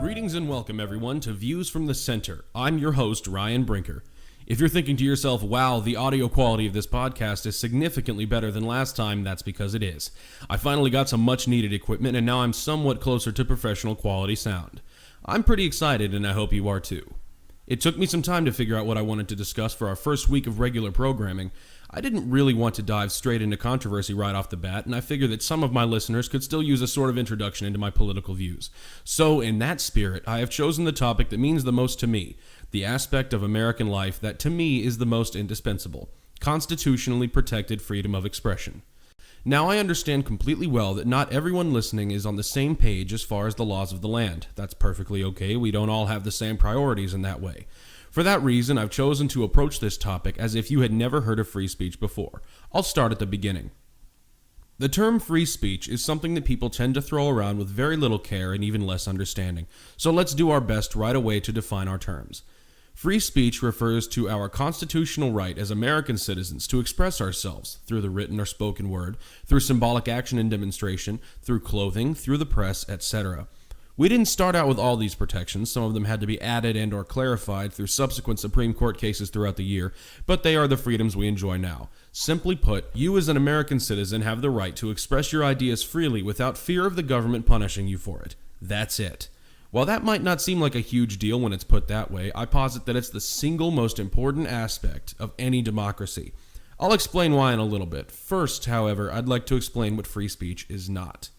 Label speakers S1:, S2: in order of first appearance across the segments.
S1: Greetings and welcome everyone to Views from the Center. I'm your host, Ryan Brinker. If you're thinking to yourself, wow, the audio quality of this podcast is significantly better than last time, that's because it is. I finally got some much needed equipment and now I'm somewhat closer to professional quality sound. I'm pretty excited and I hope you are too. It took me some time to figure out what I wanted to discuss for our first week of regular programming. I didn't really want to dive straight into controversy right off the bat, and I figured that some of my listeners could still use a sort of introduction into my political views. So, in that spirit, I have chosen the topic that means the most to me, the aspect of American life that to me is the most indispensable, constitutionally protected freedom of expression. Now, I understand completely well that not everyone listening is on the same page as far as the laws of the land. That's perfectly okay. We don't all have the same priorities in that way. For that reason, I've chosen to approach this topic as if you had never heard of free speech before. I'll start at the beginning. The term free speech is something that people tend to throw around with very little care and even less understanding. So let's do our best right away to define our terms. Free speech refers to our constitutional right as American citizens to express ourselves through the written or spoken word, through symbolic action and demonstration, through clothing, through the press, etc. We didn't start out with all these protections. Some of them had to be added and or clarified through subsequent Supreme Court cases throughout the year, but they are the freedoms we enjoy now. Simply put, you as an American citizen have the right to express your ideas freely without fear of the government punishing you for it. That's it. While that might not seem like a huge deal when it's put that way, I posit that it's the single most important aspect of any democracy. I'll explain why in a little bit. First, however, I'd like to explain what free speech is not.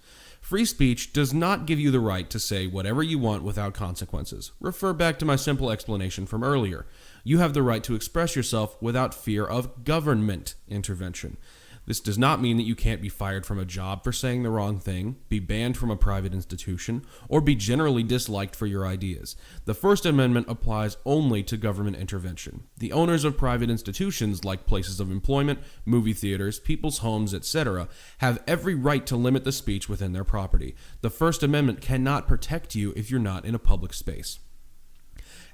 S1: Free speech does not give you the right to say whatever you want without consequences. Refer back to my simple explanation from earlier. You have the right to express yourself without fear of government intervention. This does not mean that you can't be fired from a job for saying the wrong thing, be banned from a private institution, or be generally disliked for your ideas. The First Amendment applies only to government intervention. The owners of private institutions, like places of employment, movie theaters, people's homes, etc., have every right to limit the speech within their property. The First Amendment cannot protect you if you're not in a public space.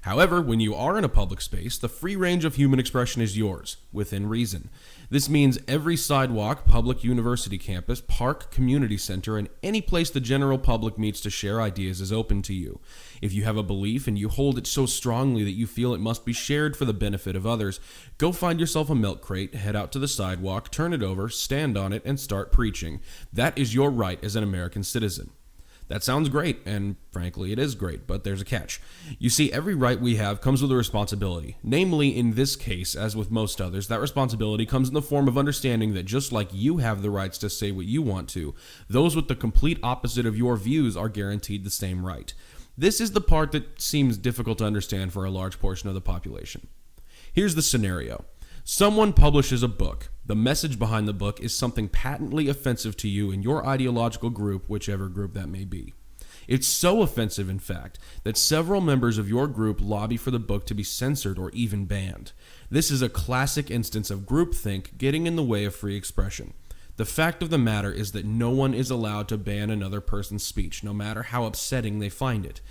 S1: However, when you are in a public space, the free range of human expression is yours, within reason. This means every sidewalk, public university campus, park, community center, and any place the general public meets to share ideas is open to you. If you have a belief and you hold it so strongly that you feel it must be shared for the benefit of others, go find yourself a milk crate, head out to the sidewalk, turn it over, stand on it, and start preaching. That is your right as an American citizen. That sounds great, and frankly, it is great, but there's a catch. You see, every right we have comes with a responsibility. Namely, in this case, as with most others, that responsibility comes in the form of understanding that just like you have the rights to say what you want to, those with the complete opposite of your views are guaranteed the same right. This is the part that seems difficult to understand for a large portion of the population. Here's the scenario. Someone publishes a book. The message behind the book is something patently offensive to you and your ideological group, whichever group that may be. It's so offensive, in fact, that several members of your group lobby for the book to be censored or even banned. This is a classic instance of groupthink getting in the way of free expression. The fact of the matter is that no one is allowed to ban another person's speech, no matter how upsetting they find it.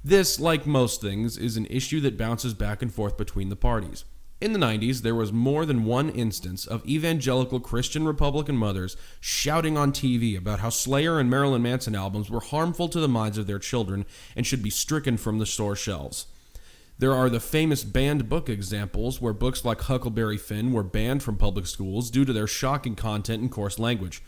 S1: This, like most things, is an issue that bounces back and forth between the parties. In the 90s, there was more than one instance of evangelical Christian Republican mothers shouting on TV about how Slayer and Marilyn Manson albums were harmful to the minds of their children and should be stricken from the store shelves. There are the famous banned book examples where books like Huckleberry Finn were banned from public schools due to their shocking content and coarse language.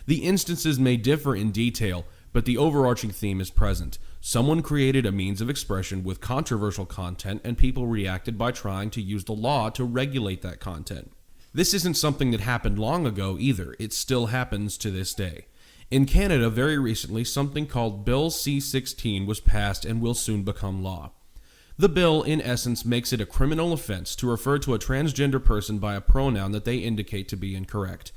S1: The instances may differ in detail, but the overarching theme is present. Someone created a means of expression with controversial content, and people reacted by trying to use the law to regulate that content. This isn't something that happened long ago either. It still happens to this day. In Canada, very recently, something called Bill C-16 was passed and will soon become law. The bill, in essence, makes it a criminal offense to refer to a transgender person by a pronoun that they indicate to be incorrect.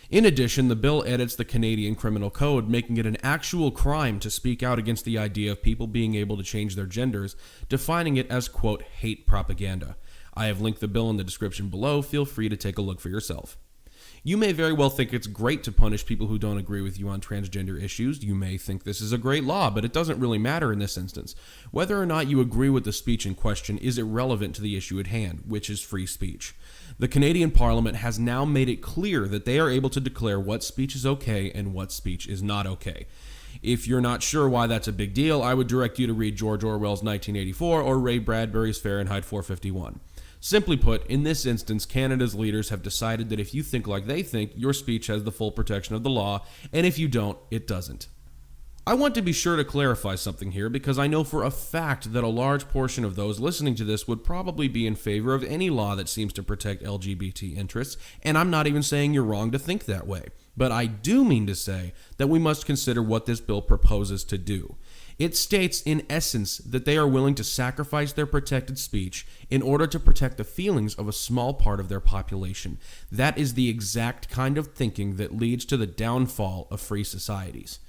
S1: In addition, the bill edits the Canadian Criminal Code, making it an actual crime to speak out against the idea of people being able to change their genders, defining it as, quote, hate propaganda. I have linked the bill in the description below. Feel free to take a look for yourself. You may very well think it's great to punish people who don't agree with you on transgender issues. You may think this is a great law, but it doesn't really matter in this instance. Whether or not you agree with the speech in question is irrelevant to the issue at hand, which is free speech. The Canadian Parliament has now made it clear that they are able to declare what speech is okay and what speech is not okay. If you're not sure why that's a big deal, I would direct you to read George Orwell's 1984 or Ray Bradbury's Fahrenheit 451. Simply put, in this instance, Canada's leaders have decided that if you think like they think, your speech has the full protection of the law, and if you don't, it doesn't. I want to be sure to clarify something here because I know for a fact that a large portion of those listening to this would probably be in favor of any law that seems to protect LGBT interests, and I'm not even saying you're wrong to think that way. But I do mean to say that we must consider what this bill proposes to do. It states, in essence, that they are willing to sacrifice their protected speech in order to protect the feelings of a small part of their population. That is the exact kind of thinking that leads to the downfall of free societies.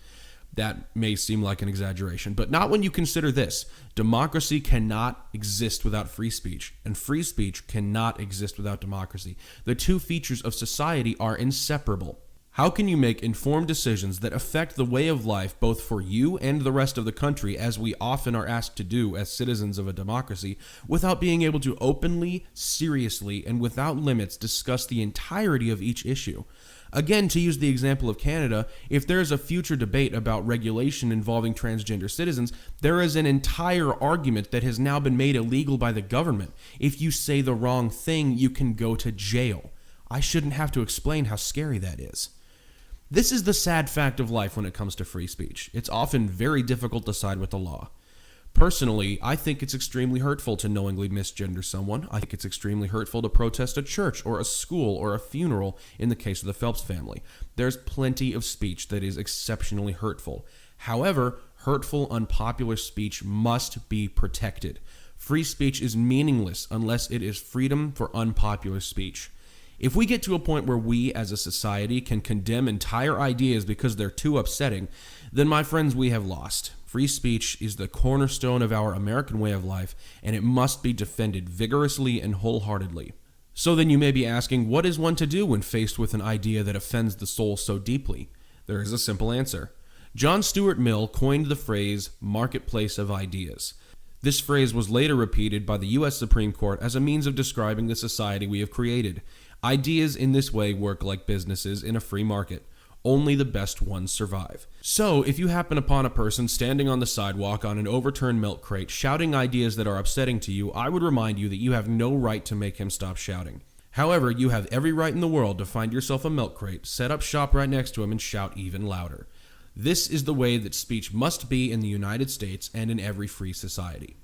S1: That may seem like an exaggeration, but not when you consider this. Democracy cannot exist without free speech, and free speech cannot exist without democracy. The two features of society are inseparable. How can you make informed decisions that affect the way of life both for you and the rest of the country, as we often are asked to do as citizens of a democracy, without being able to openly, seriously, and without limits discuss the entirety of each issue? Again, to use the example of Canada, if there is a future debate about regulation involving transgender citizens, there is an entire argument that has now been made illegal by the government. If you say the wrong thing, you can go to jail. I shouldn't have to explain how scary that is. This is the sad fact of life when it comes to free speech. It's often very difficult to side with the law. Personally, I think it's extremely hurtful to knowingly misgender someone. I think it's extremely hurtful to protest a church or a school or a funeral in the case of the Phelps family. There's plenty of speech that is exceptionally hurtful. However, hurtful, unpopular speech must be protected. Free speech is meaningless unless it is freedom for unpopular speech. If we get to a point where we as a society can condemn entire ideas because they're too upsetting, then my friends, we have lost. Free speech is the cornerstone of our American way of life, and it must be defended vigorously and wholeheartedly. So then you may be asking, what is one to do when faced with an idea that offends the soul so deeply? There is a simple answer. John Stuart Mill coined the phrase marketplace of ideas. This phrase was later repeated by the U.S. Supreme Court as a means of describing the society we have created. Ideas in this way work like businesses in a free market. Only the best ones survive. So, if you happen upon a person standing on the sidewalk on an overturned milk crate shouting ideas that are upsetting to you, I would remind you that you have no right to make him stop shouting. However, you have every right in the world to find yourself a milk crate, set up shop right next to him, and shout even louder. This is the way that speech must be in the United States and in every free society.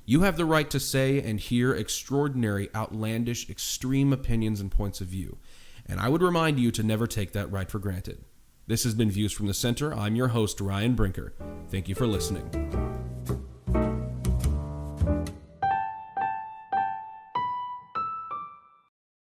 S1: You have the right to say and hear extraordinary, outlandish, extreme opinions and points of view, and I would remind you to never take that right for granted. This has been Views from the Center. I'm your host, Ryan Brinker. Thank you for listening.